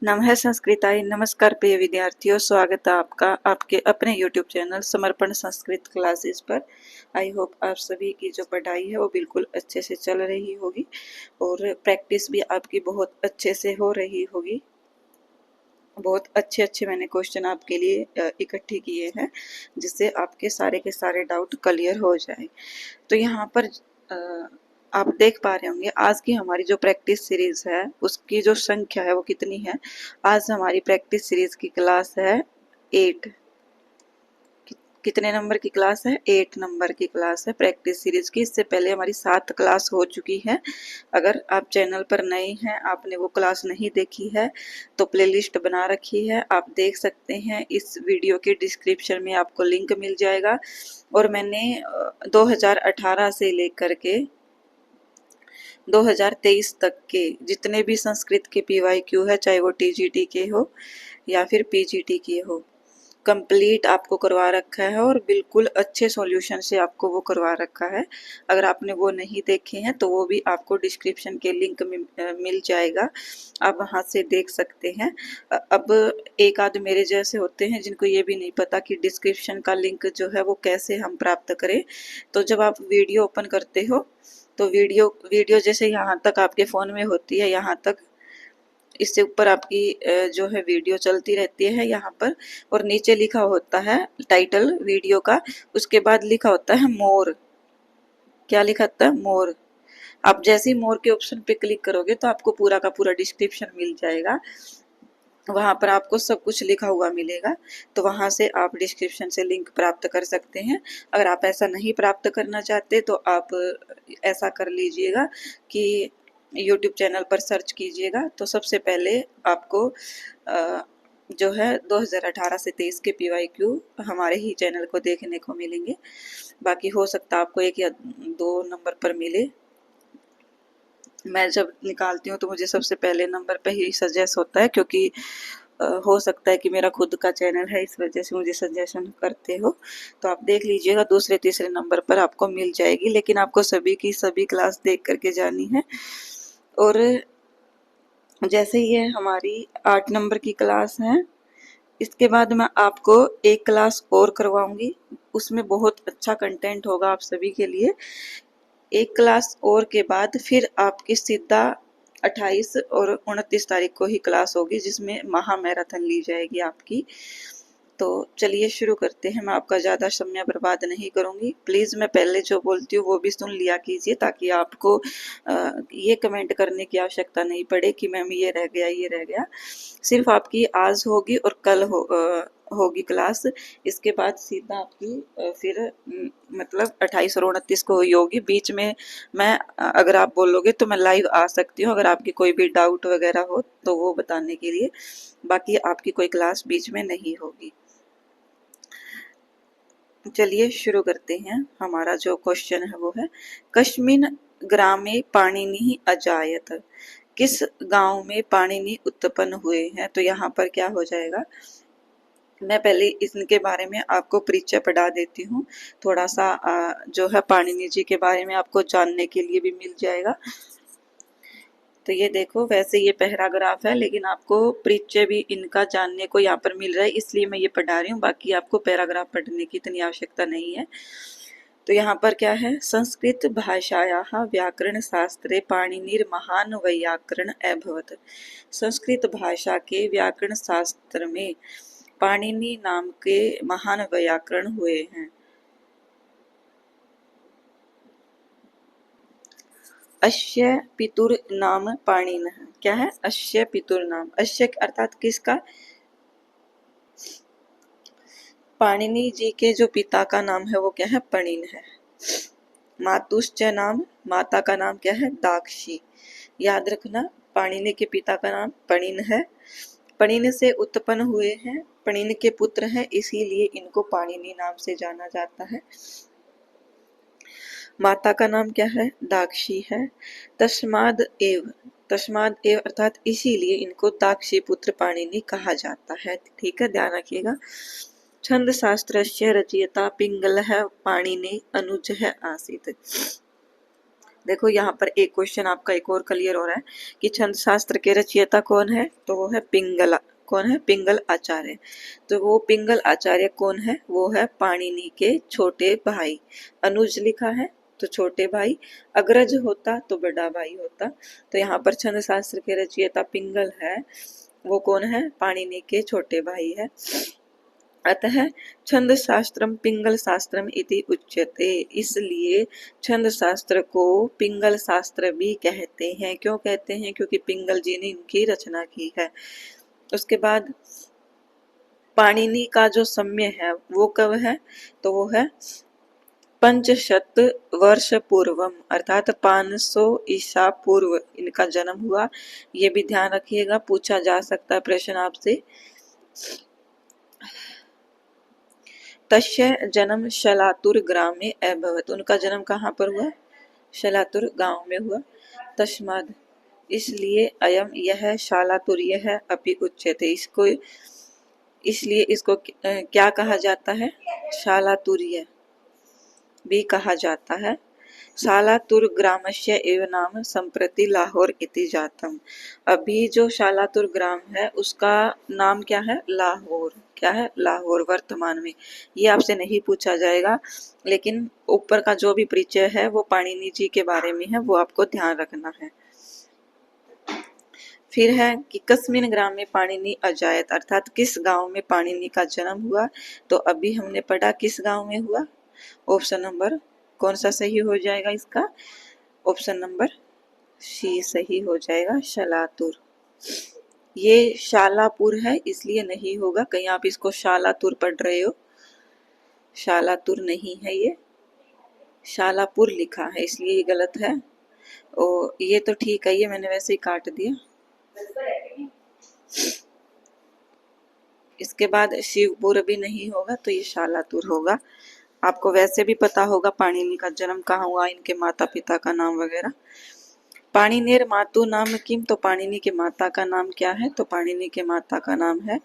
नमः संस्कृताय। नमस्कार प्रिय विद्यार्थियों, स्वागत है आपका आपके अपने YouTube चैनल समर्पण संस्कृत क्लासेस पर। आई होप आप सभी की जो पढ़ाई है वो बिल्कुल अच्छे से चल रही होगी और प्रैक्टिस भी आपकी बहुत अच्छे से हो रही होगी। बहुत अच्छे अच्छे मैंने क्वेश्चन आपके लिए इकट्ठे किए हैं जिससे आपके सारे के सारे डाउट क्लियर हो जाए। तो यहाँ पर आप देख पा रहे होंगे आज की हमारी जो प्रैक्टिस सीरीज है उसकी जो संख्या है वो कितनी है। आज हमारी प्रैक्टिस सीरीज की क्लास है 8। कितने नंबर की क्लास है? 8 नंबर की क्लास है प्रैक्टिस सीरीज की। इससे पहले हमारी 7 क्लास हो चुकी है। अगर आप चैनल पर नए हैं, आपने वो क्लास नहीं देखी है तो प्लेलिस्ट बना रखी है, आप देख सकते हैं। इस वीडियो के डिस्क्रिप्शन में आपको लिंक मिल जाएगा। और मैंने 2018 से लेकर के 2023 तक के जितने भी संस्कृत के पीवाईक्यू है, चाहे वो टीजीटी के हो या फिर पीजीटी के हो, कंप्लीट आपको करवा रखा है और बिल्कुल अच्छे सॉल्यूशन से आपको वो करवा रखा है। अगर आपने वो नहीं देखे हैं तो वो भी आपको डिस्क्रिप्शन के लिंक में मिल जाएगा, आप वहां से देख सकते हैं। अब एक आध मेरे जैसे होते हैं जिनको ये भी नहीं पता कि डिस्क्रिप्शन का लिंक जो है वो कैसे हम प्राप्त करें। तो जब आप वीडियो ओपन करते हो तो वीडियो जैसे यहाँ तक आपके फ़ोन में होती है, यहाँ तक इससे ऊपर आपकी जो है वीडियो चलती रहती है यहाँ पर, और नीचे लिखा होता है टाइटल वीडियो का। उसके बाद लिखा होता है मोर। क्या लिखा होता है? मोर। आप जैसे ही मोर के ऑप्शन पे क्लिक करोगे तो आपको पूरा का पूरा डिस्क्रिप्शन मिल जाएगा। वहां पर आपको सब कुछ लिखा हुआ मिलेगा, तो वहां से आप डिस्क्रिप्शन से लिंक प्राप्त कर सकते हैं। अगर आप ऐसा नहीं प्राप्त करना चाहते तो आप ऐसा कर लीजिएगा कि YouTube चैनल पर सर्च कीजिएगा, तो सबसे पहले आपको जो है 2018 से 23 के PYQ हमारे ही चैनल को देखने को मिलेंगे। बाकी हो सकता है आपको 1 या 2 नंबर पर मिले। मैं जब निकालती हूँ तो मुझे सबसे पहले नंबर पे ही सजेस्ट होता है, क्योंकि हो सकता है कि मेरा खुद का चैनल है, इस वजह से मुझे सजेशन करते हो। तो आप देख लीजिएगा, दूसरे तीसरे नंबर पर आपको मिल जाएगी, लेकिन आपको सभी की सभी क्लास देख करके जानी है। और जैसे ये हमारी 8 नंबर की क्लास है, इसके बाद मैं आपको एक क्लास और करवाऊंगी, उसमें बहुत अच्छा कंटेंट होगा आप सभी के लिए। एक क्लास और के बाद फिर आपकी सीधा 28 और 29 तारीख को ही क्लास होगी जिसमें महा मैराथन ली जाएगी आपकी। तो चलिए शुरू करते हैं। मैं आपका ज़्यादा समय बर्बाद नहीं करूंगी। प्लीज़ मैं पहले जो बोलती हूँ वो भी सुन लिया कीजिए, ताकि आपको ये कमेंट करने की आवश्यकता नहीं पड़े कि मैम ये रह गया ये रह गया। सिर्फ आपकी आज होगी और कल होगी क्लास। इसके बाद सीधा आपकी फिर मतलब 28 और 29 को हुई होगी। बीच में मैं अगर आप बोलोगे तो मैं लाइव आ सकती हूँ, अगर आपकी कोई भी डाउट वगैरह हो तो वो बताने के लिए। बाकी आपकी कोई क्लास बीच में नहीं होगी। चलिए शुरू करते हैं। हमारा जो क्वेश्चन है वो है, कस्मिन ग्रामे पाणिनि अजायत। किस गांव में पाणिनि उत्पन्न हुए हैं? तो यहाँ पर क्या हो जाएगा, मैं पहले इनके बारे में आपको परिचय पढ़ा देती हूँ। थोड़ा सा जो है पाणिनि जी के बारे में आपको जानने के लिए भी मिल जाएगा। तो ये देखो, वैसे ये पैराग्राफ है लेकिन आपको परिचय भी इनका जानने को यहाँ पर मिल रहा है, इसलिए मैं ये पढ़ा रही हूँ। बाकी आपको पैराग्राफ पढ़ने की इतनी आवश्यकता नहीं है। तो यहाँ पर क्या है, संस्कृत भाषायाः व्याकरण शास्त्रे पाणिनिर महान वैयाकरण अभवत्। संस्कृत भाषा के व्याकरण शास्त्र में पाणिनि नाम के महान वैयाकरण हुए हैं। अस्य पितुर नाम पाणिनः। क्या है? अस्य पितुर नाम। अस्य अर्थात किसका? पाणिनि जी के जो पिता का नाम है वो क्या है? पणिन है। मातुश्च नाम, माता का नाम क्या है? दाक्षी। याद रखना, पाणिनि के पिता का नाम पणिन है। पणिन से उत्पन्न हुए हैं, पणिन के पुत्र हैं, इसीलिए इनको पाणिनि नाम से जाना जाता है। माता का नाम क्या है? दाक्षी है। तस्माद एव, तस्माद एव अर्थात इसीलिए इनको दाक्षी पुत्र पाणिनि कहा जाता है। ठीक है, ध्यान रखिएगा। छंद शास्त्रस्य रचयिता पिंगलः पाणिनि अनुजः आसीत्। देखो यहाँ पर एक क्वेश्चन आपका एक और क्लियर हो रहा है कि छंद शास्त्र के रचयिता कौन है, तो वो है पिंगला। कौन है? पिंगल आचार्य। तो वो पिंगल आचार्य कौन है? वो है पाणिनि के छोटे भाई। अनुज लिखा है तो छोटे भाई, अग्रज होता तो बड़ा भाई होता। तो यहाँ पर छंद शास्त्र के रचयिता पिंगल है, वो कौन है? पाणिनि के छोटे भाई है। अतः छंद शास्त्रम पिंगल शास्त्रम इति उच्यते, इसलिए छंद शास्त्र को पिंगल शास्त्र भी कहते हैं। क्यों कहते हैं? क्योंकि पिंगल जी ने इनकी रचना की है। उसके बाद पाणिनि का जो समय है वो कब है, तो वो है 500 वर्ष पूर्वम, अर्थात 500 ईसा पूर्व इनका जन्म हुआ। ये भी ध्यान रखिएगा, पूछा जा सकता है प्रश्न आपसे। तस्य जन्म शलातुर ग्रामे अभवत, उनका जन्म कहाँ पर हुआ? शलातुर गांव में हुआ। तस्माद, इसलिए अयम यह शालातुर यह अपि उच्यते, इसको इसलिए इसको क्या कहा जाता है? शालातुर्य भी कहा जाता है। शालातुर ग्रामस्य एव नाम संप्रति लाहौर इति जातम, अभी जो शालातुर ग्राम है उसका नाम क्या है? लाहौर। क्या है? लाहौर वर्तमान में। ये आपसे नहीं पूछा जाएगा, लेकिन ऊपर का जो भी परिचय है वो पाणिनि जी के बारे में है, वो आपको ध्यान रखना है। फिर है कि कस्मिन ग्राम में पाणिनि अजायत, अर्थात किस गांव में पाणिनि का जन्म हुआ। तो अभी हमने पढ़ा किस गांव में हुआ। ऑप्शन नंबर कौन सा सही हो जाएगा इसका? ऑप्शन नंबर सी सही हो जाएगा, शलातुर। ये शालापुर है इसलिए नहीं होगा, कहीं आप इसको शालातुर पढ़ रहे हो, शालातुर नहीं है ये, शालापुर लिखा है इसलिए ये गलत है। और ये तो ठीक है, ये मैंने वैसे ही काट दिया। इसके बाद शिवपुर भी नहीं होगा, तो ये शालातुर होगा। आपको वैसे भी पता होगा पाणिनि का जन्म कहाँ हुआ, इनके माता पिता का नाम वगैरह। पाणिनेर मातु नाम किम, तो पाणिनि के माता का नाम क्या है? तो पाणिनि के माता का नाम है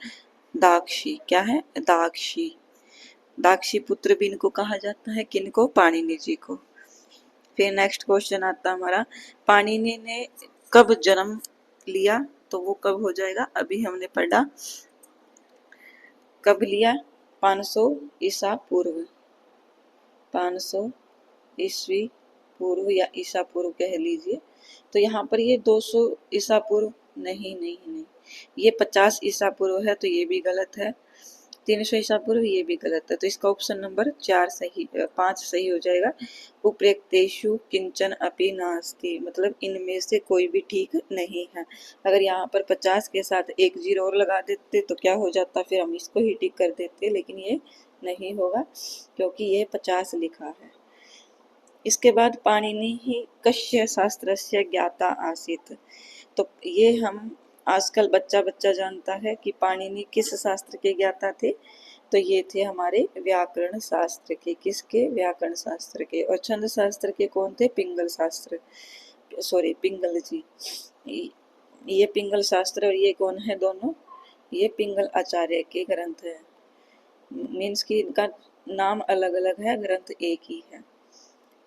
दाक्षी। क्या है? दाक्षी। दाक्षी पुत्र भी इनको कहा जाता है, किनको? पाणिनि जी को। फिर नेक्स्ट क्वेश्चन आता है हमारा, पाणिनि ने कब जन्म लिया? तो वो कब हो जाएगा? अभी हमने पढ़ा कब लिया? 500 ईसा पूर्व, 500 ईस्वी पूर्व या ईसा पूर्व कह लीजिए। तो यहाँ पर ये 200 ईसा पूर्व नहीं नहीं नहीं, ये 50 ईसा पूर्व है, तो ये भी गलत है। 300 ईसा पूर्व, ये भी गलत है। तो इसका ऑप्शन नंबर 5 सही हो जाएगा। उप्रेक्तेषु किंचन अपि नास्ति, मतलब इनमें से कोई भी ठीक नहीं है। अगर यहाँ पर 50 के साथ एक जीरो और लगा देते तो क्या हो जाता, फिर हम इसको ही टिक कर देते, लेकिन ये नहीं होगा क्योंकि ये 50 लिखा है। इसके बाद पाणिनि ही कस्य शास्त्रस्य ज्ञाता आसीत, तो ये हम आजकल बच्चा बच्चा जानता है कि पाणिनि किस शास्त्र के ज्ञाता थे। तो ये थे हमारे व्याकरण शास्त्र के। किसके? व्याकरण शास्त्र के। और छंद शास्त्र के कौन थे? पिंगल शास्त्र, सॉरी पिंगल जी। ये पिंगल शास्त्र और ये कौन है? दोनों ये पिंगल आचार्य के ग्रंथ है। मीन्स कि इनका नाम अलग अलग है, ग्रंथ एक ही है।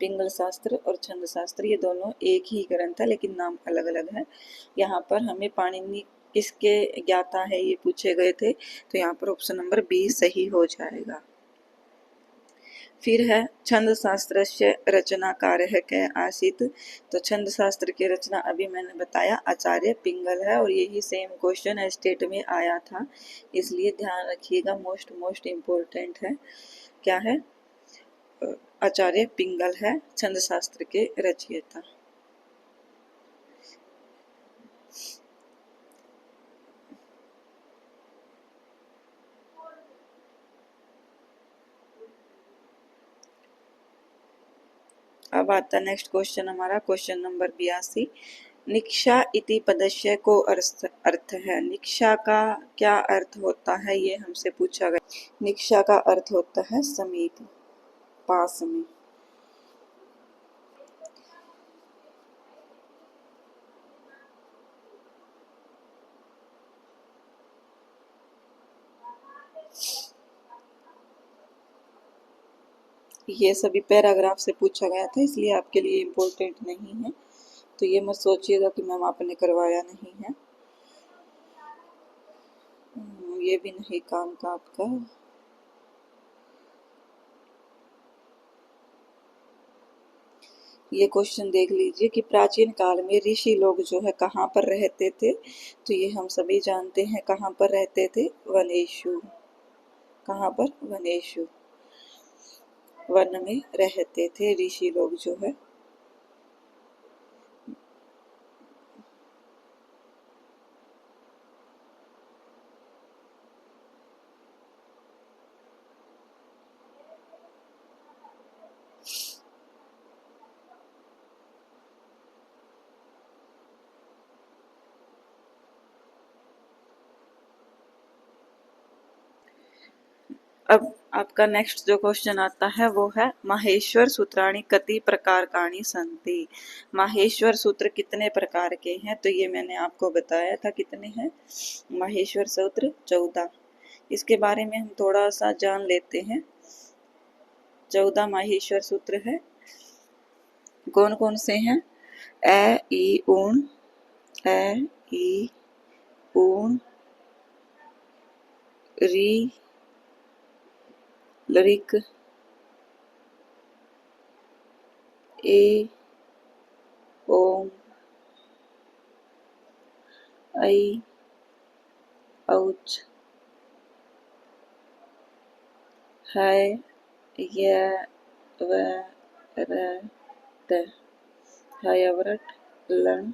पिंगल शास्त्र और छंद शास्त्र ये दोनों एक ही ग्रंथ है, लेकिन नाम अलग अलग है। यहाँ पर हमें पाणिनि किसके ज्ञाता है ये पूछे गए थे, तो यहाँ पर ऑप्शन नंबर बी सही हो जाएगा। फिर है छंद शास्त्र से रचनाकार है कै आसित, तो छंद शास्त्र की रचना अभी मैंने बताया आचार्य पिंगल है, और यही सेम क्वेश्चन स्टेट में आया था, इसलिए ध्यान रखिएगा, मोस्ट इम्पोर्टेंट है। क्या है? आचार्य पिंगल है छंद शास्त्र के रचयिता। अब आता नेक्स्ट क्वेश्चन हमारा, क्वेश्चन नंबर 82। निक्षा इति पदस्य को अर्थ है, निक्षा का क्या अर्थ होता है ये हमसे पूछा गया। निक्षा का अर्थ होता है समीप, पास में। ये सभी पैराग्राफ से पूछा गया था, इसलिए आपके लिए इम्पोर्टेंट नहीं है, तो ये मत सोचिएगा कि मैम आपने करवाया नहीं है। ये भी नहीं काम का आपका। ये क्वेश्चन देख लीजिए कि प्राचीन काल में ऋषि लोग जो है कहाँ पर रहते थे, तो ये हम सभी जानते हैं कहाँ पर रहते थे, वनेषु। कहाँ पर? वनेषु, वन में रहते थे ऋषि लोग जो है। अब आपका नेक्स्ट जो क्वेश्चन आता है वो है माहेश्वर सूत्राणि कति प्रकारकाणि सन्ति। माहेश्वर सूत्र कितने प्रकार के हैं, तो ये मैंने आपको बताया था कितने हैं। माहेश्वर सूत्र 14। इसके बारे में हम थोड़ा सा जान लेते हैं। 14 माहेश्वर सूत्र है। कौन कौन से हैं? ए ई ऊण, ए ई ऊण, री लरिक, ए ओम, ऐ औच, है य व र ट, हयवरट लण।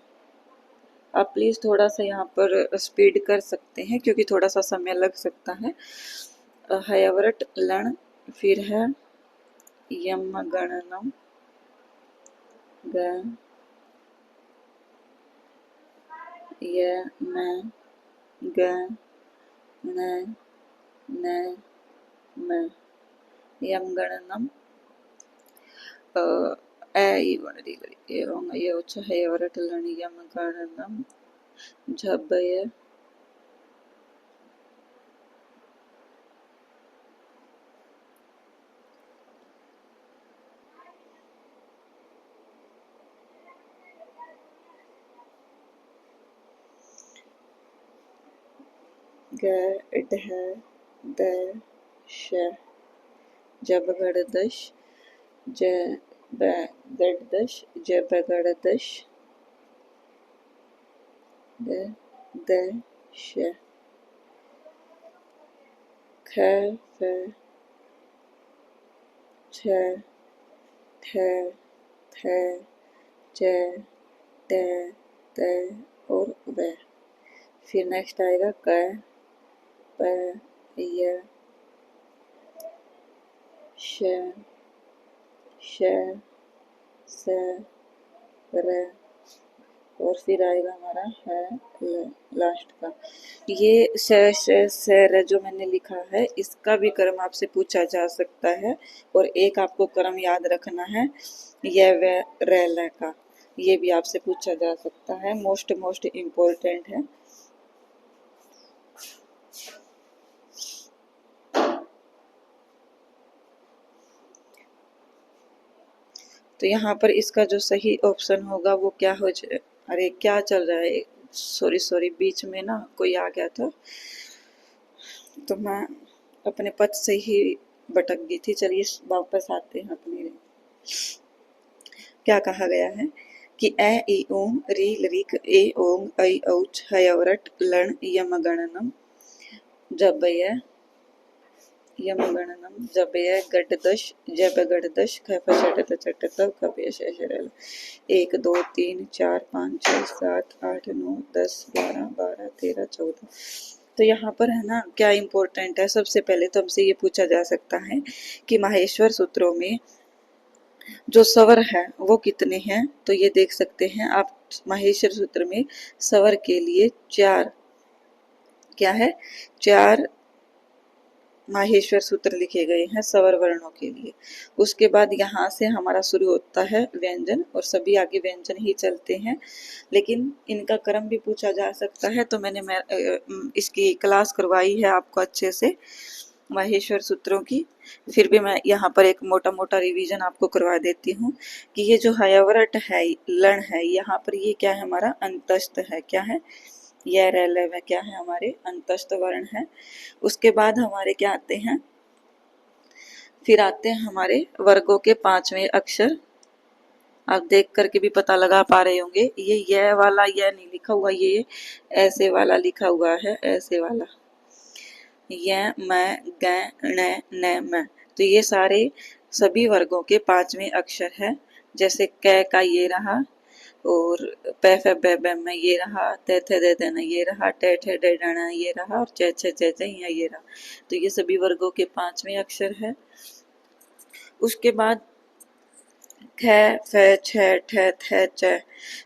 आप प्लीज़ थोड़ा सा यहाँ पर स्पीड कर सकते हैं क्योंकि थोड़ा सा समय लग सकता है। हयवरट लण, फिर है यमगणनम, ग य न ग न न म, यमगणनम एवं योच हयवरट लण यमगणनम झबय ग ढ द श, जबगड़दश, ज ब गड़दश, जबगड़दश, द द श, ख फ, छ ठ थ, च ट त और व। फिर नेक्स्ट आएगा क प य श श स र, और फिर आएगा हमारा है लास्ट का। ये श श स र जो मैंने लिखा है इसका भी क्रम आपसे पूछा जा सकता है, और एक आपको क्रम याद रखना है य व र ल का, ये भी आपसे पूछा जा सकता है। मोस्ट इम्पोर्टेंट है। तो यहाँ पर इसका जो सही ऑप्शन होगा वो क्या हो जाए। अरे क्या चल रहा है, सॉरी बीच में ना कोई आ गया था तो मैं अपने पद से ही भटक गई थी। चलिए वापस आते हैं अपने। क्या कहा गया है कि ए ई ओम री लरिक ए ओम ऐ औच हयवरट लण यमगणनम जबय, यमगणनम जबय गडदश, जबगडदश, खफ चटत चटत खपय शशरल। 1 2 3 4 5 6 7 8 9 10 11 12 13 14। तो यहाँ पर है ना क्या इम्पोर्टेंट है, सबसे पहले तो हमसे ये पूछा जा सकता है कि माहेश्वर सूत्रों में जो स्वर है वो कितने हैं, तो ये देख सकते हैं आप माहेश्वर सूत्र में स्वर के लिए 4, क्या है 4 माहेश्वर सूत्र लिखे गए हैं स्वर वर्णों के लिए। उसके बाद यहाँ से हमारा शुरू होता है व्यंजन, और सभी आगे व्यंजन ही चलते हैं, लेकिन इनका क्रम भी पूछा जा सकता है। तो मैंने इसकी क्लास करवाई है आपको अच्छे से, माहेश्वर सूत्रों की। फिर भी मैं यहाँ पर एक मोटा मोटा रिवीजन आपको करवा देती हूँ कि ये जो हयावरट है, लण है, यहाँ पर ये क्या है, हमारा अंतस्थ है। क्या है, यह रेलव है, क्या है, हमारे अंतस्थ वर्ण है। उसके बाद हमारे क्या आते हैं, फिर आते हैं हमारे वर्गों के 5वें अक्षर। आप देख करके भी पता लगा पा रहे होंगे, ये वाला यह नहीं लिखा हुआ, ये ऐसे वाला लिखा हुआ है, ऐसे वाला, य मैं ग न न म। तो ये सारे सभी वर्गों के 5वें अक्षर है। जैसे क का ये रहा, और प फ ब ब में ये रहा, त थ द द न ये रहा, ट ठ ड ड न ये रहा, और च छ च च ये रहा। तो ये सभी वर्गों के 5वें अक्षर है। उसके बाद ख फ छ ठ थ च।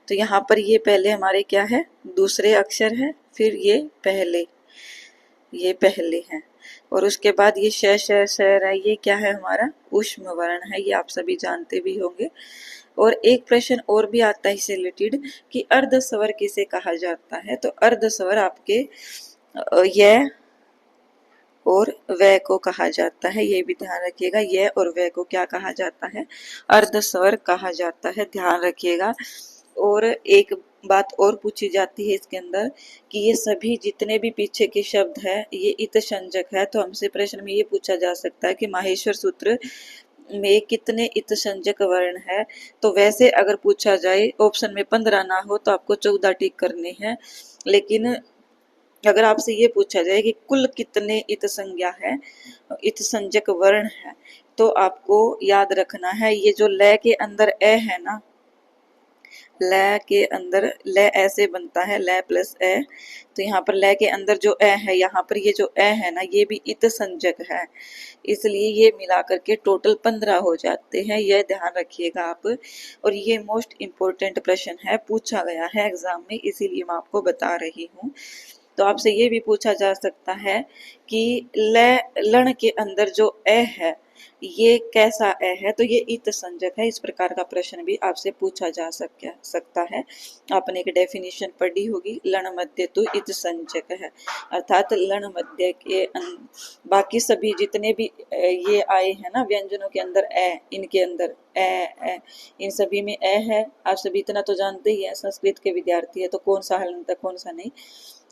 तो यहाँ पर ये पहले हमारे क्या है, दूसरे अक्षर है, फिर ये पहले हैं। और उसके बाद ये श श श र, ये क्या है, हमारा ऊष्म वर्ण है, ये आप सभी जानते भी होंगे। और एक प्रश्न और भी आता है इससे रिलेटेड कि अर्ध स्वर किसे कहा जाता है। तो अर्ध स्वर आपके यह और वह को कहा जाता है, ये भी ध्यान रखिएगा। यह और वह को क्या कहा जाता है, अर्ध स्वर कहा जाता है, ध्यान रखिएगा। और एक बात और पूछी जाती है इसके अंदर कि ये सभी जितने भी पीछे के शब्द है ये इत संजक है। तो हमसे प्रश्न में ये पूछा जा सकता है कि माहेश्वर सूत्र में कितने इत संजक वर्ण है। तो वैसे अगर पूछा जाए ऑप्शन में 15 ना हो तो आपको 14 टिक करने हैं। लेकिन अगर आपसे ये पूछा जाए कि कुल कितने इत संज्ञा है, इत संजक वर्ण है, तो आपको याद रखना है ये जो ल के अंदर ए है ना, ल के अंदर ल ऐसे बनता है, ल प्लस ए। तो यहाँ पर ल के अंदर जो ए है, यहाँ पर ये जो ए है ना, ये भी इत संजक है, इसलिए ये मिला करके टोटल 15 हो जाते हैं, यह ध्यान रखिएगा आप। और ये मोस्ट इम्पोर्टेंट प्रश्न है, पूछा गया है एग्जाम में, इसीलिए मैं आपको बता रही हूँ। तो आपसे ये भी पूछा जा सकता है कि लण के अंदर जो ए है ये कैसा ए है, तो ये इत संजक है। इस प्रकार का प्रश्न भी आपसे पूछा जा सकता है। आपने एक डेफिनेशन पढ़ी होगी, लण मध्य तो इत संजक है, अर्थात लण मध्य के बाकी सभी जितने भी ये आए हैं ना व्यंजनों के अंदर ए, इनके अंदर ए, इन सभी में ए है। आप सभी इतना तो जानते ही है, संस्कृत के विद्यार्थी है, तो कौन सा हलंत कौन सा नहीं।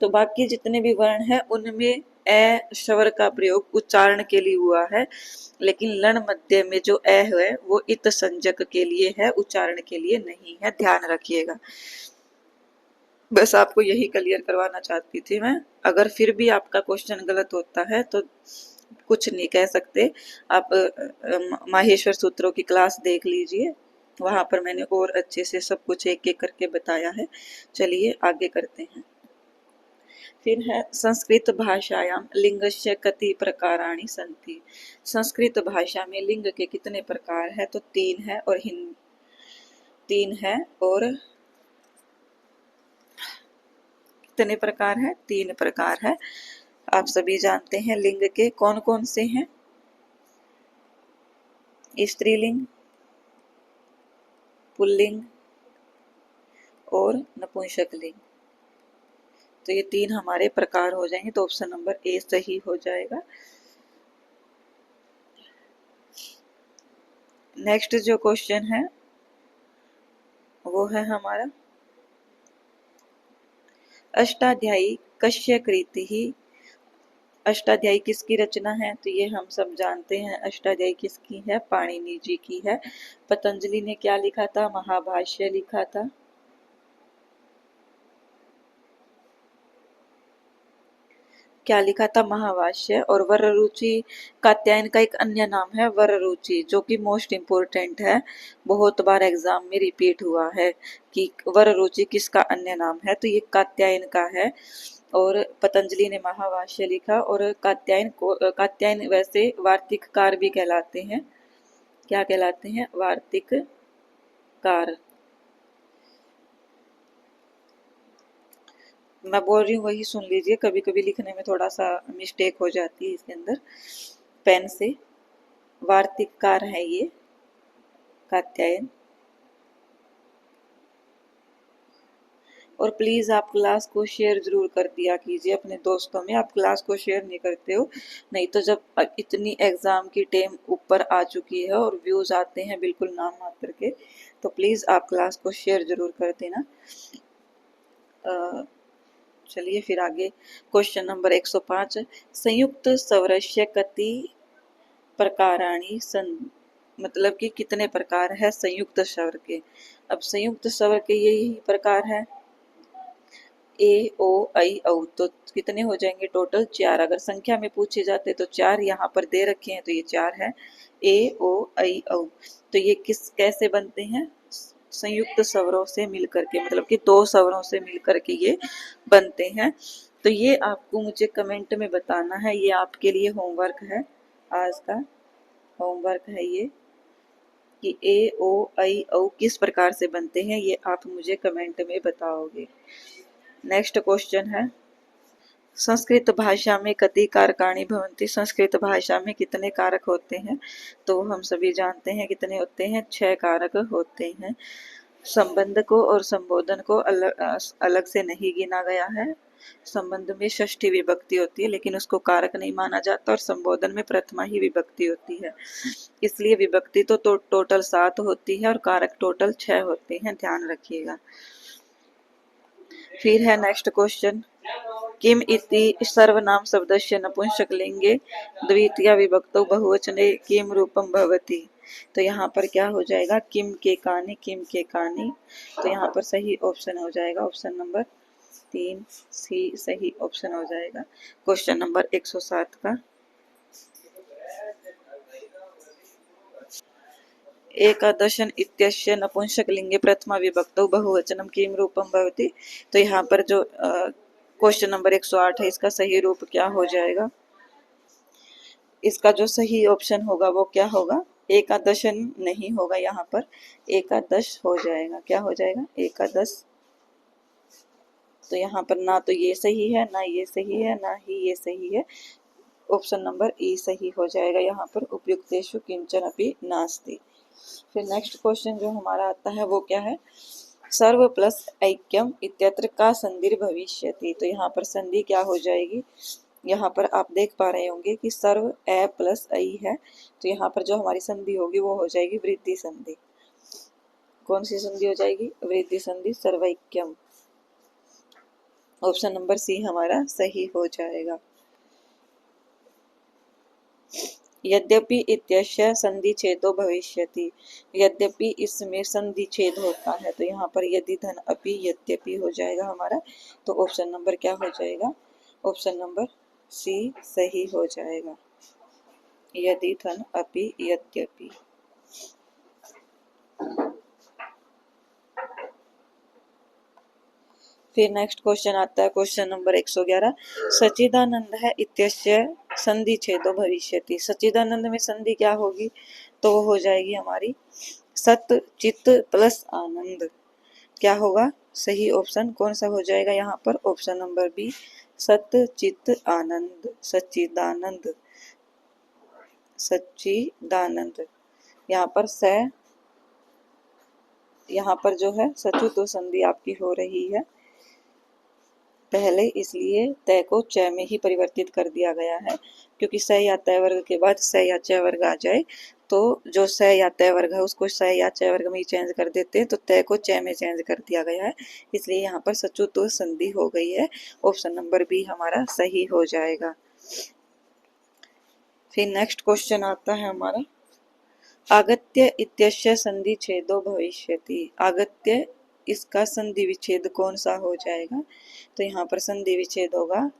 तो बाकी जितने भी वर्ण है उनमें ए स्वर का प्रयोग उच्चारण के लिए हुआ है, लेकिन लण मध्य में जो ए है वो इत संजक के लिए है, उच्चारण के लिए नहीं है, ध्यान रखिएगा। बस आपको यही क्लियर करवाना चाहती थी मैं। अगर फिर भी आपका क्वेश्चन गलत होता है तो कुछ नहीं कह सकते, आप माहेश्वर सूत्रों की क्लास देख लीजिए, वहां पर मैंने और अच्छे से सब कुछ एक एक करके बताया है। चलिए आगे करते हैं। फिर है संस्कृत भाषायाम लिंगस्य कति प्रकाराणि सन्ति। संस्कृत भाषा में लिंग के कितने प्रकार है, तो 3 है, और 3 है, और कितने प्रकार है, 3 प्रकार है। आप सभी जानते हैं लिंग के कौन कौन से हैं, स्त्रीलिंग, पुल्लिंग और नपुंसक लिंग। तो ये 3 हमारे प्रकार हो जाएंगे, तो ऑप्शन नंबर ए सही हो जाएगा। नेक्स्ट जो क्वेश्चन है वो है हमारा अष्टाध्यायी कस्य कृति ही। अष्टाध्यायी किसकी रचना है, तो ये हम सब जानते हैं अष्टाध्यायी किसकी है, पाणिनि जी की है। पतंजलि ने क्या लिखा था, महाभाष्य लिखा था। क्या लिखा था, महाभाष्य। और वररुचि कात्यायन का एक अन्य नाम है वररुचि, जो कि मोस्ट इम्पोर्टेंट है, बहुत बार एग्जाम में रिपीट हुआ है कि वररुचि किसका अन्य नाम है, तो ये कात्यायन का है। और पतंजलि ने महाभाष्य लिखा, और कात्यायन वैसे वार्तिककार भी कहलाते हैं। क्या कहलाते हैं, वार्तिककार। मैं बोल रही हूँ वही सुन लीजिए, कभी कभी लिखने में थोड़ा सा मिस्टेक हो जाती है इसके अंदर पेन से। वार्तिककार है ये कात्यायन। और प्लीज़ आप क्लास को शेयर ज़रूर कर दिया कीजिए अपने दोस्तों में। आप क्लास को शेयर नहीं करते हो, नहीं तो जब इतनी एग्ज़ाम की टाइम ऊपर आ चुकी है और व्यूज़ आते हैं बिल्कुल नाम मात्र के, तो प्लीज़ आप क्लास को शेयर ज़रूर कर देना। चलिए फिर आगे क्वेश्चन नंबर 105, संयुक्त स्वरस्य कति प्रकाराणि सन, मतलब कि कितने प्रकार है संयुक्त स्वर के। अब संयुक्त स्वर के यही प्रकार है ए ओ आई औ, तो कितने हो जाएंगे टोटल 4। अगर संख्या में पूछे जाते तो 4 यहाँ पर दे रखे हैं तो ये 4 है ए ओ आई औ। तो ये किस कैसे बनते हैं, संयुक्त स्वरों से मिलकर के, मतलब कि 2 स्वरों से मिलकर के ये बनते हैं। तो ये आपको मुझे कमेंट में बताना है, ये आपके लिए होमवर्क है, आज का होमवर्क है ये, कि ए ओ आई औ किस प्रकार से बनते हैं, ये आप मुझे कमेंट में बताओगे। नेक्स्ट क्वेश्चन है, संस्कृत भाषा में कति कारकाणि भवन्ति, संस्कृत भाषा में कितने कारक होते हैं, तो हम सभी जानते हैं कितने होते हैं, 6 कारक होते हैं। संबंध को और संबोधन को अलग से नहीं गिना गया है। संबंध में षष्ठी विभक्ति होती है लेकिन उसको कारक नहीं माना जाता, और संबोधन में प्रथमा ही विभक्ति होती है, इसलिए विभक्ति तो टोटल 7 होती है और कारक टोटल 6 होते हैं, ध्यान रखिएगा। फिर है नेक्स्ट क्वेश्चन, किम इति सर्वनाम शब्दस्य नपुंसकलिंगे द्वितीया विभक्तौ बहुवचने किम रूपम भवति। तो यहाँ पर क्या हो जाएगा, किम के कानि, किम के कानि। तो यहाँ पर सही ऑप्शन हो जाएगा ऑप्शन नंबर 3 सी सही ऑप्शन हो जाएगा क्वेश्चन नंबर 107 का। एकादशन इत्यस्य नपुंसकलिंगे प्रथमा विभक्तौ बहुवचनम किम रूपम भवति। तो यहाँ पर जो क्वेश्चन नंबर 108 है, इसका सही रूप क्या हो जाएगा, इसका जो सही ऑप्शन होगा वो क्या होगा, एकादशन नहीं होगा, यहाँ पर एकादश हो जाएगा। क्या हो जाएगा, एकादश। तो यहाँ पर ना तो ये सही है, ना ये सही है, ना ही ये सही है, ऑप्शन नंबर ई सही हो जाएगा यहाँ पर, उपयुक्तेषु किंचन अपि नास्ति। फिर नेक्स्ट क्वेश्चन जो हमारा आता है वो क्या है, सर्व प्लस ऐक्यम इत्यत्र का संधि भविष्यति। तो यहाँ पर संधि क्या हो जाएगी, यहाँ पर आप देख पा रहे होंगे कि सर्व ए प्लस ऐ है, तो यहाँ पर जो हमारी संधि होगी वो हो जाएगी वृद्धि संधि। कौन सी संधि हो जाएगी, वृद्धि संधि, सर्वैक्यम। ऑप्शन नंबर सी हमारा सही हो जाएगा। यद्यपि इत्यस्य संधि छेदो भविष्यति, यद्यपि इसमें संधि छेद होता है, तो यहाँ पर यदि धन अपि यद्यपि हो जाएगा हमारा। तो ऑप्शन नंबर क्या हो जाएगा, ऑप्शन नंबर सी सही हो जाएगा, यदि धन अपि यद्यपि। फिर नेक्स्ट क्वेश्चन आता है क्वेश्चन नंबर 111, सच्चिदानंद है इत्यस्य संधि छेदो भविष्यति। सच्चिदानंद में संधि क्या होगी, तो वो हो जाएगी हमारी सत चित प्लस आनंद। क्या होगा, सही ऑप्शन कौन सा हो जाएगा यहाँ पर, ऑप्शन नंबर बी सत चित आनंद, सच्चिदानंद, सच्चिदानंद। यहाँ पर स, यहाँ पर जो है सचुतो संधि आपकी हो रही है पहले, इसलिए तय को च में ही परिवर्तित कर दिया गया है, क्योंकि स या तय वर्ग के बाद स या च वर्ग आ जाए तो जो स या तय वर्ग है उसको स या च वर्ग में ही चेंज कर देते हैं, तो तय को च में चेंज कर दिया गया है, इसलिए यहाँ पर सचुतो संधि हो गई है। ऑप्शन नंबर बी हमारा सही हो जाएगा। फिर नेक्स्ट क्वेश्चन आता है हमारा, आगत्य इत्यस्य संधि छेदो भविष्यति। आगत्य, इसका संधि विच्छेद कौन सा हो जाएगा, तो यहाँ पर संधि विच्छेद होगा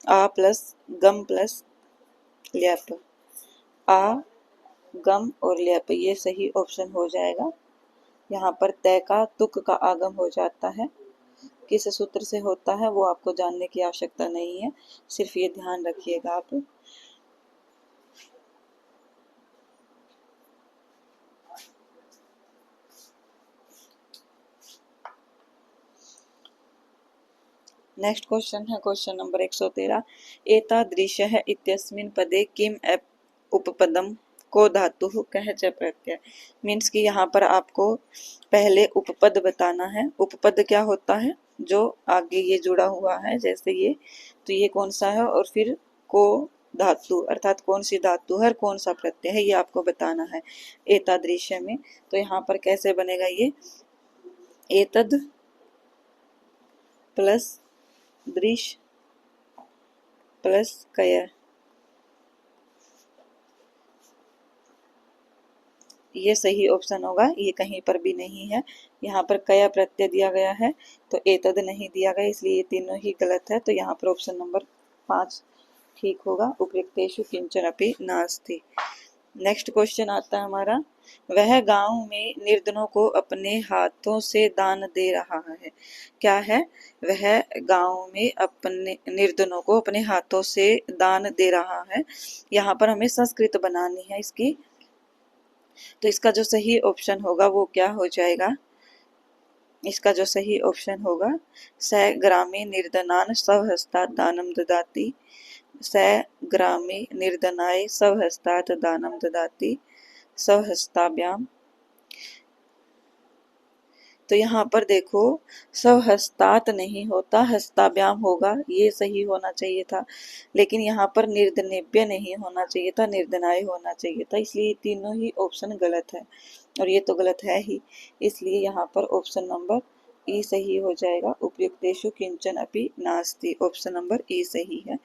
आ प्लस गम प्लस ल्यप, आ गम और ल्यप, ये सही ऑप्शन हो जाएगा। यहाँ पर तय का तुक का आगम हो जाता है, किस सूत्र से होता है वो आपको जानने की आवश्यकता नहीं है, सिर्फ ये ध्यान रखिएगा आप। नेक्स्ट क्वेश्चन है क्वेश्चन नंबर 113, एतादृशः इत्यस्मिन् पदे किम उपपदम को धातु कह च प्रत्यय। मीन्स कि यहाँ पर आपको पहले उपपद बताना है। उपपद क्या होता है, जो आगे ये जुड़ा हुआ है जैसे ये, तो ये कौन सा है, और फिर को धातु अर्थात कौन सी धातु है और कौन सा प्रत्यय है, ये आपको बताना है एतादृश्य में। तो यहाँ पर कैसे बनेगा ये, एतद प्लस दृश्य प्लस कय, ये सही ऑप्शन होगा, ये कहीं पर भी नहीं है। यहाँ पर कया प्रत्यय दिया गया है तो एतद नहीं दिया गया, इसलिए ये तीनों ही गलत है। तो यहाँ पर ऑप्शन नंबर 5 ठीक होगा, उपयुक्तेषु किंचन अपि नास्ति। नेक्स्ट क्वेश्चन आता है हमारा, वह गांव में निर्धनों को अपने हाथों से दान दे रहा है। क्या है, वह गांव में अपने निर्धनों को अपने हाथों से दान दे रहा है। यहाँ पर हमें संस्कृत बनानी है इसकी, तो इसका जो सही ऑप्शन होगा वो क्या हो जाएगा, इसका जो सही ऑप्शन होगा, स ग्रामे निर्धनान स्वहस्तात् दानम ददाति, स ग्रामे निर्धनाय स्वहस्तात् दानम ददाति स्वहस्ताभ्याम। तो यहाँ पर देखो स्वहस्तात नहीं होता, हस्ताभ्याम होगा, ये सही होना चाहिए था। लेकिन यहाँ पर निर्धनेभ्य नहीं होना चाहिए था, निर्धनाय होना चाहिए था, इसलिए तीनों ही ऑप्शन गलत है और ये तो गलत है ही, इसलिए यहाँ पर ऑप्शन नंबर ई सही हो जाएगा, उपयुक्तेषु किंचन अपि नास्ति, ऑप्शन नंबर ई सही है।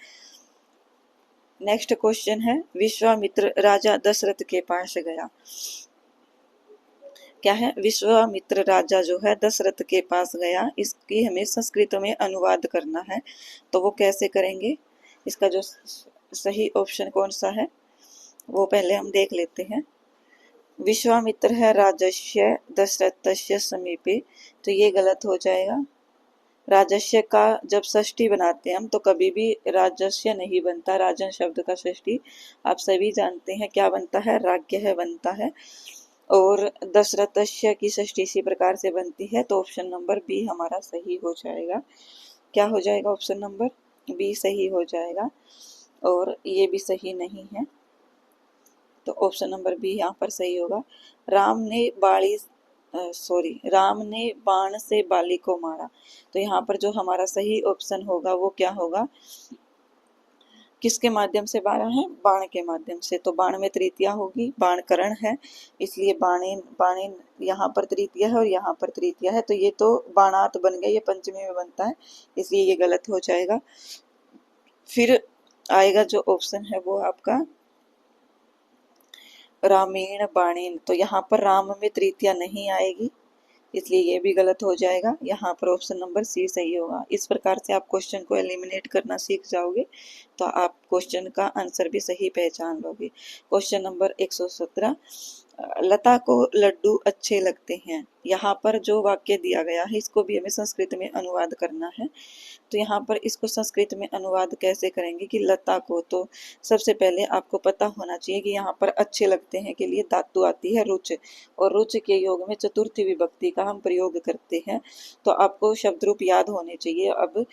नेक्स्ट क्वेश्चन है, विश्वामित्र राजा दशरथ के पास गया। क्या है, विश्वामित्र राजा जो है दशरथ के पास गया, इसकी हमें संस्कृत में अनुवाद करना है। तो वो कैसे करेंगे, इसका जो सही ऑप्शन कौन सा है वो पहले हम देख लेते हैं। विश्वामित्र है राजस्य दशरथस्य समीपे, तो ये गलत हो जाएगा। राजस्य का जब षष्ठी बनाते हैं हम तो कभी भी राजस्य नहीं बनता, राजन शब्द का षष्ठी आप सभी जानते हैं क्या बनता है, राज्य है बनता है। और दशरथस्य की षष्ठी इसी प्रकार से बनती है, तो ऑप्शन नंबर बी हमारा सही हो जाएगा। क्या हो जाएगा, ऑप्शन नंबर बी सही हो जाएगा, और ये भी सही नहीं है, तो ऑप्शन नंबर बी यहाँ पर सही होगा। राम ने राम ने बाण से बाली को मारा, तो यहाँ पर जो हमारा सही ऑप्शन होगा वो क्या होगा, किसके माध्यम से मारा है, बाण के माध्यम से। तो बाण में तृतीया होगी, बाण करण है, इसलिए बाणेन बाणेन यहाँ पर तृतीया है और यहाँ पर तृतीया है, तो ये तो बाणात बन गया, ये पंचमी में बनता है, इसलिए ये गलत हो जाएगा। फिर आएगा जो ऑप्शन है वो आपका रामेण बाणेन, तो यहाँ पर राम में तृतीया नहीं आएगी, इसलिए ये भी गलत हो जाएगा। यहाँ पर ऑप्शन नंबर सी सही होगा। इस प्रकार से आप क्वेश्चन को एलिमिनेट करना सीख जाओगे तो आप क्वेश्चन का आंसर भी सही पहचान लोगे। क्वेश्चन नंबर 117, लता को लड्डू अच्छे लगते हैं। यहाँ पर जो वाक्य दिया गया है इसको भी हमें संस्कृत में अनुवाद करना है। तो यहाँ पर इसको संस्कृत में अनुवाद कैसे करेंगे कि लता को, तो सबसे पहले आपको पता होना चाहिए कि यहाँ पर अच्छे लगते हैं के लिए धातु आती है रुच, और रुच के योग में चतुर्थी विभक्ति का हम प्रयोग करते हैं, तो आपको शब्द रूप याद होने चाहिए। अब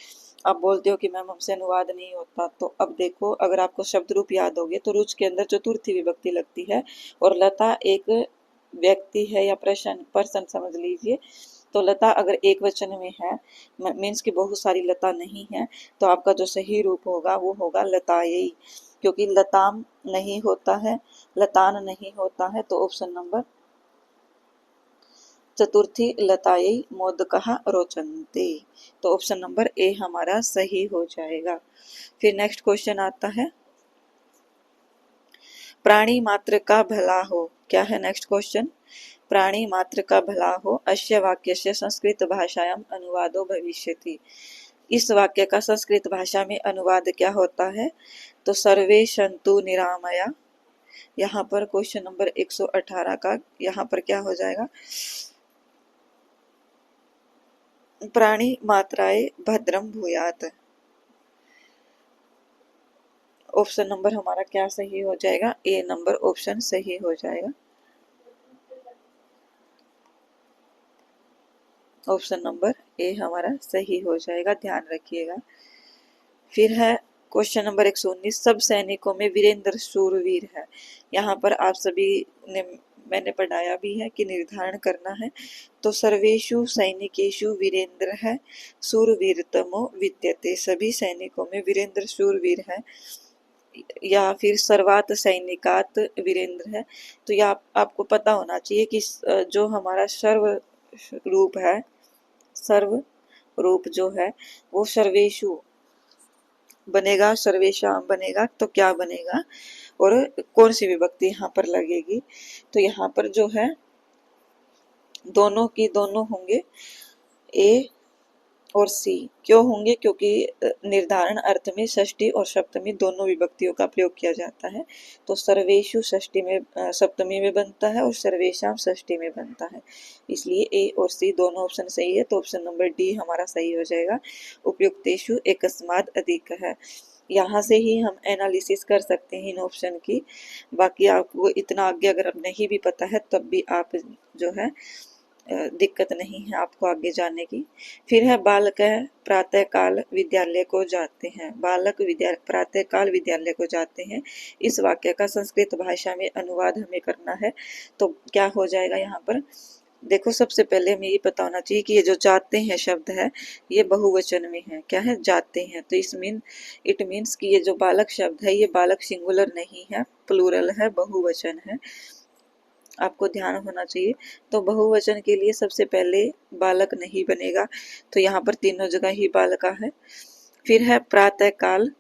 आप बोलते हो कि मैम हमसे अनुवाद नहीं होता, तो अब देखो अगर आपको शब्द रूप याद होगे तो रुच के अंदर चतुर्थी विभक्ति लगती है, और लता एक व्यक्ति है या पर्सन समझ लीजिए, तो लता अगर एक वचन में है मीन्स कि बहुत सारी लता नहीं है, तो आपका जो सही रूप होगा वो होगा लतायई, क्योंकि लताम नहीं होता है, लतान नहीं होता है, तो ऑप्शन नंबर चतुर्थी लतायई मोदकः रोचन्ते, तो ऑप्शन नंबर ए हमारा सही हो जाएगा। फिर नेक्स्ट क्वेश्चन आता है, प्राणी मात्र का भला हो। क्या है नेक्स्ट क्वेश्चन, प्राणी मात्र का भला हो, अस्य वाक्यस्य संस्कृत भाषायां अनुवादो भविष्यति। इस वाक्य का संस्कृत भाषा में अनुवाद क्या होता है, तो सर्वे सन्तु निरामया। यहाँ पर क्वेश्चन नंबर 118 का यहाँ पर क्या हो जाएगा, प्राणी मात्राय भद्रम भूयात। ऑप्शन नंबर हमारा क्या सही हो जाएगा, ए नंबर ऑप्शन सही हो जाएगा, ऑप्शन नंबर ए हमारा सही हो जाएगा, ध्यान रखिएगा। फिर है क्वेश्चन नंबर 119, सब सैनिकों में वीरेंद्र शूरवीर है। यहाँ पर आप सभी ने मैंने पढ़ाया भी है कि निर्धारण करना है। तो सर्वेषु सैनिकेषु वीरेंद्र है शूरवीरतमो विद्यते, सभी सैनिकों में वीरेंद्र शूरवीर है, या फिर सर्वात सैनिकात वीरेंद्र है। तो ये आपको पता होना चाहिए कि जो हमारा सर्व रूप है, सर्व रूप जो है वो सर्वेषु बनेगा, सर्वेशाम बनेगा, तो क्या बनेगा और कौन सी विभक्ति यहाँ पर लगेगी। तो यहाँ पर जो है दोनों की दोनों होंगे, ए और सी। क्यों होंगे? क्योंकि निर्धारण अर्थ में षष्ठी और सप्तमी दोनों विभक्तियों का प्रयोग किया जाता है। तो सर्वेषु षष्ठी में सप्तमी में बनता है और सर्वेशाम षष्ठी में बनता है, इसलिए ए और सी दोनों ऑप्शन सही है। तो ऑप्शन नंबर डी हमारा सही हो जाएगा। उपयुक्तेषु एकस्माद् अधिक है। यहाँ से ही हम एनालिसिस कर सकते हैं इन ऑप्शन की। बाकी आपको इतना आगे अगर नहीं भी पता है तब भी आप जो है दिक्कत नहीं है आपको आगे जाने की। फिर है बालक है प्रातः काल विद्यालय को जाते हैं, बालक प्रातः काल विद्यालय को जाते हैं। इस वाक्य का संस्कृत भाषा में अनुवाद हमें करना है। तो क्या हो जाएगा यहाँ पर? देखो, सबसे पहले हमें ये पता होना चाहिए कि ये जो जाते हैं शब्द है ये बहुवचन में है। क्या है? जाते हैं। तो इट मीन्स कि ये जो बालक शब्द है ये बालक सिंगुलर नहीं है, प्लूरल है, बहुवचन है, आपको ध्यान होना चाहिए। तो बहुवचन के लिए सबसे पहले बालक नहीं बनेगा, तो यहाँ पर तीनों जगह ही बालका है। फिर है प्रातः काल,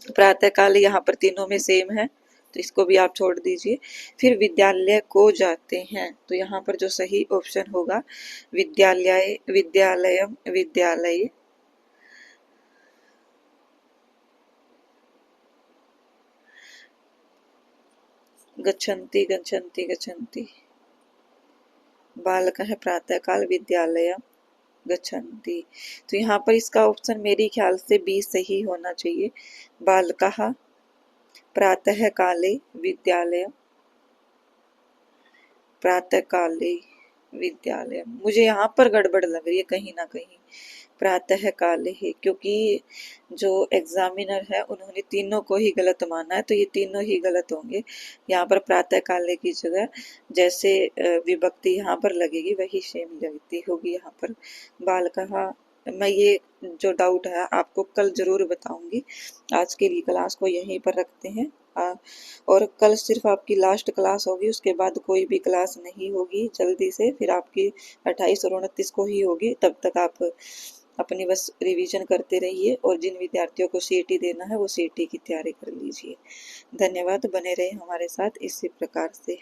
प्रातः काल यहाँ पर तीनों में सेम है, तो इसको भी आप छोड़ दीजिए। फिर विद्यालय को जाते हैं, तो यहाँ पर जो सही ऑप्शन होगा विद्यालय, विद्यालयम, विद्यालय। गच्छन्ति, गच्छन्ति, गच्छन्ति। बालक है प्रातः काल विद्यालय गच्छन्ति। तो यहाँ पर इसका ऑप्शन मेरे ख्याल से बी सही होना चाहिए। बालकः प्रातः काले विद्यालय, प्रातः काले विद्यालय। मुझे यहाँ पर गड़बड़ लग रही है कहीं ना कहीं, प्रातः काले है, क्योंकि जो एग्जामिनर है उन्होंने तीनों को ही गलत माना है, तो ये तीनों ही गलत होंगे। यहाँ पर प्रातः काले की जगह जैसे विभक्ति यहाँ पर लगेगी वही सेम विभक्ति होगी यहाँ पर बालकः। मैं ये जो डाउट है आपको कल जरूर बताऊंगी। आज के लिए क्लास को यहीं पर रखते हैं। और कल सिर्फ आपकी लास्ट क्लास होगी, उसके बाद कोई भी क्लास नहीं होगी जल्दी से। फिर आपकी 28 और 29 को ही होगी। तब तक आप अपनी बस रिवीजन करते रहिए और जिन विद्यार्थियों को सीईटी देना है वो सीईटी की तैयारी कर लीजिए। धन्यवाद, बने रहे हमारे साथ इसी प्रकार से।